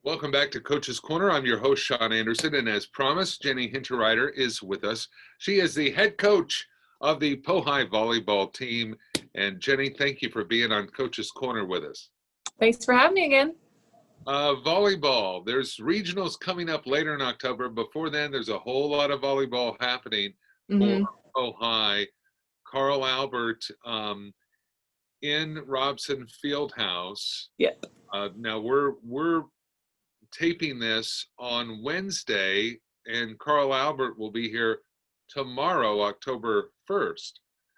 Welcome back to Coach's Corner. I'm your host, Sean Anderson, and as promised, Jennie Hinterreiter is with us. She is the head coach of the Pohai volleyball team. And Jennie, thank you for being on Coach's Corner with us. Thanks for having me again. Volleyball, there's regionals coming up later in October. Before then, there's a whole lot of volleyball happening for Pohai. Carl Albert in Robson Fieldhouse. Yep. Now we're taping this on Wednesday, and Carl Albert will be here tomorrow, October 1st.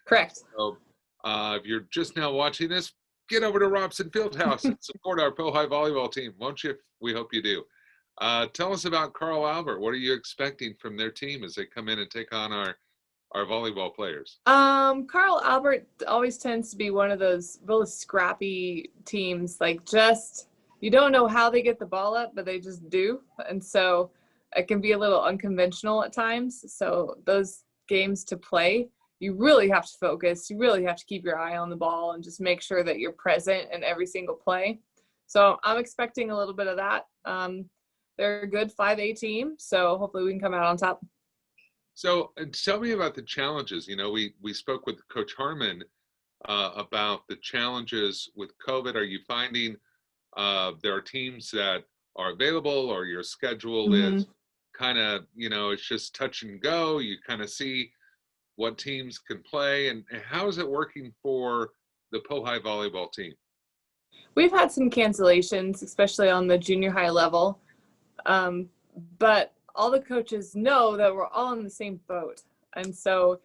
Correct. So if you're just now watching this, get over to Robson Fieldhouse and support our Pohai volleyball team, won't you? We hope you do. Tell us about Carl Albert. What are you expecting from their team as they come in and take on our volleyball players? Carl Albert always tends to be one of those really scrappy teams, like just you don't know how they get the ball up, but they just do. And so it can be a little unconventional at times. So those games to play, you really have to focus. You really have to keep your eye on the ball and just make sure that you're present in every single play. So I'm expecting a little bit of that. They're a good 5A team, so hopefully we can come out on top. So tell me about the challenges. You know, we spoke with Coach Harmon about the challenges with COVID. Are you finding there are teams that are available, or your schedule is kind of, you know, it's just touch and go? You kind of see what teams can play, and how is it working for the Pohai volleyball team? We've had some cancellations, especially on the junior high level, but all the coaches know that we're all in the same boat. And so,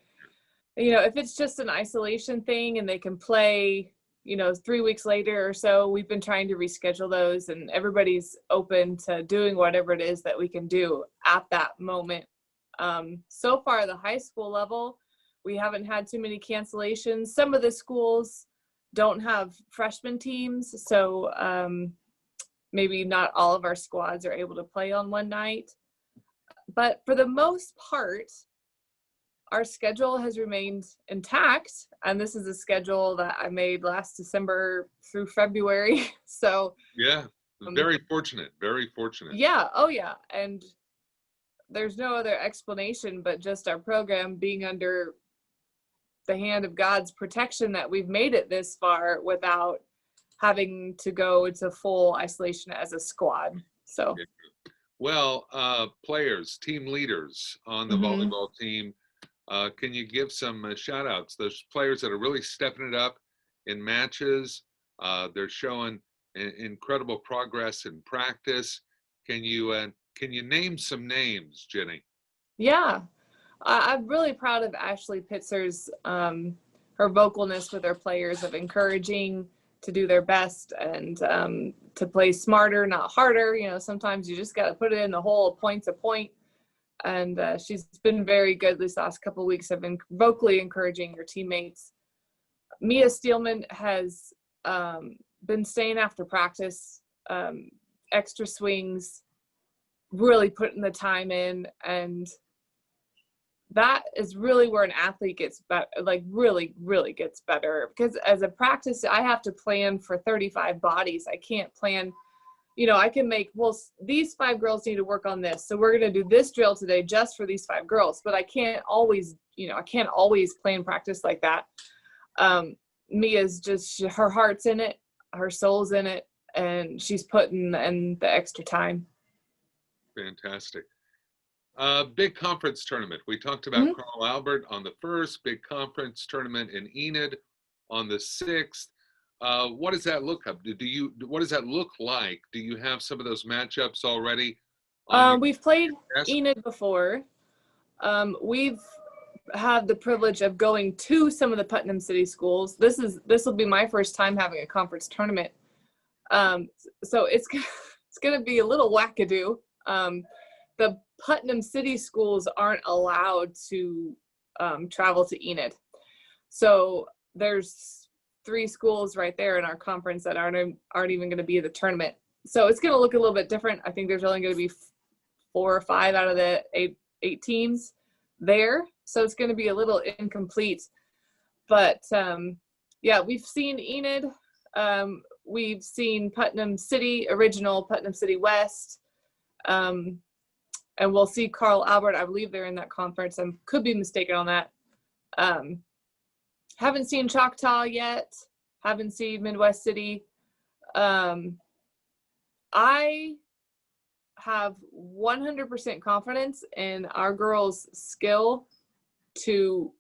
you know, if it's just an isolation thing and they can play, you know, 3 weeks later or so, we've been trying to reschedule those, and everybody's open to doing whatever it is that we can do at that moment. So far, the high school level, we haven't had too many cancellations. Some of the schools don't have freshman teams, so maybe not all of our squads are able to play on one night. But for the most part, our schedule has remained intact, and this is a schedule that I made last December through February. So yeah, very fortunate, very fortunate. Yeah, oh yeah, and there's no other explanation but just our program being under the hand of God's protection that we've made it this far without having to go into full isolation as a squad. So, well, players, team leaders on the volleyball team, can you give some shout outs? Those players that are really stepping it up in matches, they're showing incredible progress in practice. Can you name some names, Jennie? Yeah, I'm really proud of Ashley Pitzer's her vocalness with her players of encouraging to do their best and to play smarter, not harder. You know, sometimes you just got to put it in the hole, point to point. And she's been very good these last couple of weeks of vocally encouraging her teammates. Mia Steelman has been staying after practice, extra swings, really putting the time in, and that is really where an athlete gets better, like really, really gets better. Because as a practice, I have to plan for 35 bodies. I can't plan, you know, I can make, well, these 5 girls need to work on this, so we're going to do this drill today just for these 5 girls. But I can't always, you know, I can't always plan practice like that. Mia's just, her heart's in it, her soul's in it, and she's putting in the extra time. Fantastic. Big conference tournament. We talked about Carl Albert on the 1st, big conference tournament in Enid on the 6th. What does that look up? What does that look like? Do you have some of those matchups already? We've played Enid before. We've had the privilege of going to some of the Putnam City schools. This will be my first time having a conference tournament. So it's going to be a little wackadoo. The Putnam City schools aren't allowed to travel to Enid. So there's 3 schools right there in our conference that aren't even going to be at the tournament. So it's going to look a little bit different. I think there's only going to be 4 or 5 out of the 8 teams there. So it's going to be a little incomplete. But yeah, we've seen Enid. we've seen Putnam City, original Putnam City West, and we'll see Carl Albert. I believe they're in that conference. I could be mistaken on that. Haven't seen Choctaw yet. Haven't seen Midwest City. I have 100% confidence in our girls' skill to.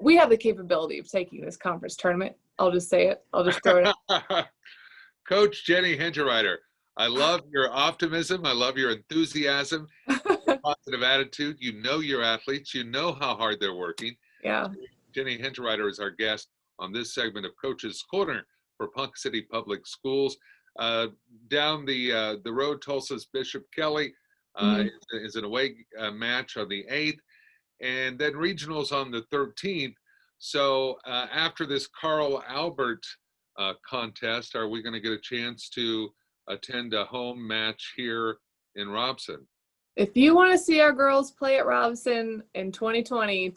We have the capability of taking this conference tournament. I'll just say it. I'll just throw it out. Coach Jennie Hinterreiter, I love your optimism. I love your enthusiasm, your positive attitude. You know your athletes. You know how hard they're working. Yeah. Jennie Hinterreiter is our guest on this segment of Coach's Corner for Ponca City Public Schools. Down the road, Tulsa's Bishop Kelly is an away match on the 8th. And then regionals on the 13th. So after this Carl Albert contest, are we going to get a chance to attend a home match here in Robson? If you want to see our girls play at Robson in 2020,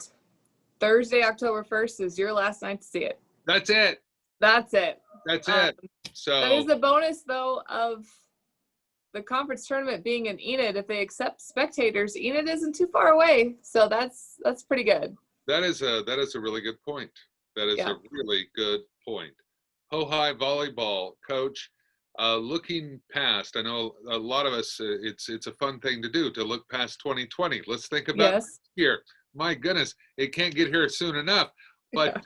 Thursday, October 1st is your last night to see it. That's it. That's it. That's it. So that is the bonus, though, of the conference tournament being in Enid. If they accept spectators, Enid isn't too far away, so that's pretty good. That is a really good point. That is a really good point. Pohai volleyball coach, looking past. I know a lot of us. It's a fun thing to do, to look past 2020. Let's think about next year. My goodness, it can't get here soon enough. But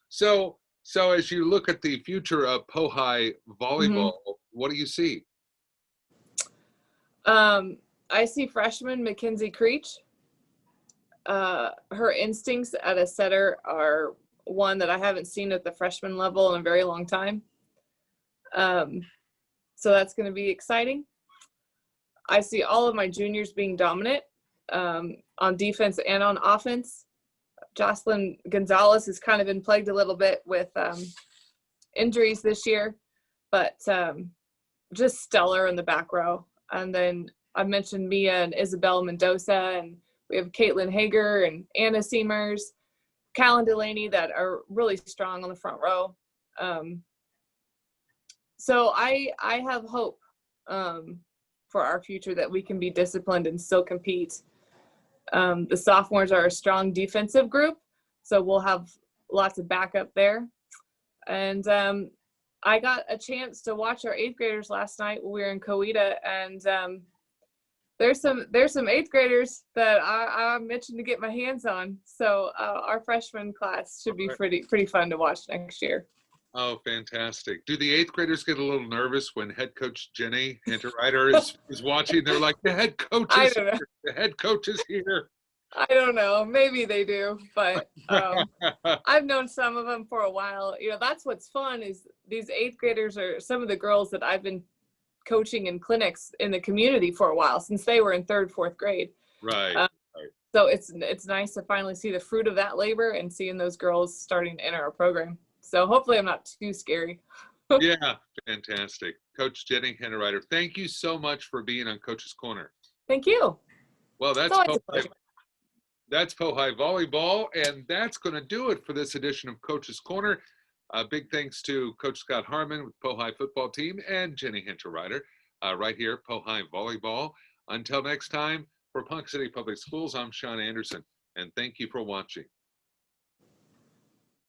so as you look at the future of Pohai volleyball, what do you see? I see freshman Mackenzie Creech. Her instincts at a setter are one that I haven't seen at the freshman level in a very long time. So that's going to be exciting. I see all of my juniors being dominant on defense and on offense. Jocelyn Gonzalez has kind of been plagued a little bit with injuries this year, but just stellar in the back row. And then I mentioned Mia and Isabel Mendoza, and we have Caitlin Hager and Anna Seamers, Callan Delaney that are really strong on the front row. So I have hope for our future that we can be disciplined and still compete. The sophomores are a strong defensive group, so we'll have lots of backup there. And I got a chance to watch our 8th graders last night when we were in Coweta, and there's some 8th graders that I'm itching to get my hands on. So our freshman class should be pretty fun to watch next year. Oh, fantastic. Do the 8th graders get a little nervous when head coach Jennie Hinterreiter is watching? They're like, the head coach is here. The head coach is here. I don't know. Maybe they do, but I've known some of them for a while. You know, that's what's fun is these 8th graders are some of the girls that I've been coaching in clinics in the community for a while since they were in 3rd, 4th grade. Right. So it's nice to finally see the fruit of that labor and seeing those girls starting to enter our program. So hopefully I'm not too scary. Yeah, fantastic. Coach Jennie Hinterreiter, thank you so much for being on Coach's Corner. Thank you. Well, that's Pohai volleyball, and that's going to do it for this edition of Coach's Corner. Big thanks to Coach Scott Harmon with Pohai football team and Jennie Hinterreiter right here, Pohai volleyball. Until next time, for Ponca City Public Schools, I'm Sean Anderson, and thank you for watching.